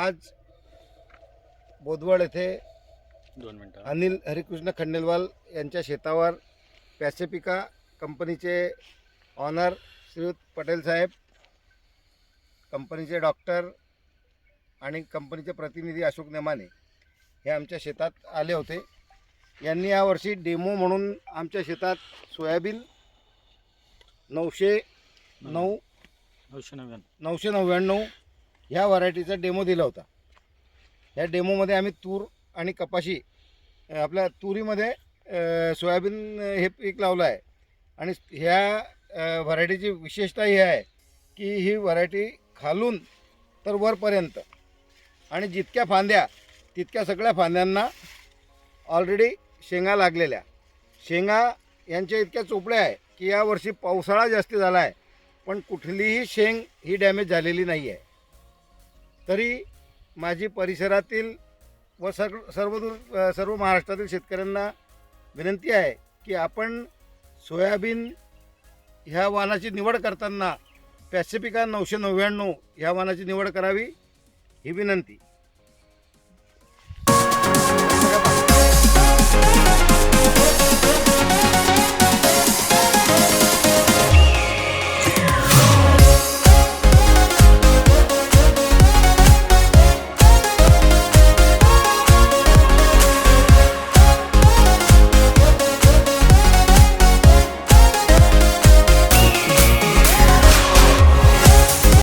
आज बोदवड येथे 2 मिनिटं. अनिल हरिकृष्ण खंडेलवाल यांच्या शेतावर पॅसिफिका कंपनीचे ऑनर श्रीयुत पटेल साहेब, कंपनीचे डॉक्टर आणि कंपनीचे प्रतिनिधी अशोक नेमाने हे आमच्या शेतात आले होते. यांनी यावर्षी डेमो म्हणून आमच्या शेतात सोयाबीन 999 ह्या व्हरायटीचा डेमो दिला होता. ह्या डेमोमध्ये आम्ही तूर आणि कपाशी, आपल्या तुरीमध्ये सोयाबीन हे पीक लावलं आहे. आणि ह्या व्हरायटीची विशेषता ही आहे की ही व्हरायटी खालून तर वरपर्यंत आणि जितक्या फांद्या तितक्या सगळ्या फांद्यांना ऑलरेडी शेंगा लागलेल्या. शेंगा यांच्या इतक्या चोपड्या आहे की यावर्षी पावसाळा जास्त झाला आहे पण कुठलीही शेंग ही डॅमेज झालेली नाही आहे. तरी माझी परिसरातील व सर्व महाराष्ट्रातील शेतकऱ्यांना विनंती आहे की आपण सोयाबीन ह्या वाणाची निवड करताना पॅसिफिका 999 ह्या वाणाची निवड करावी ही विनंती.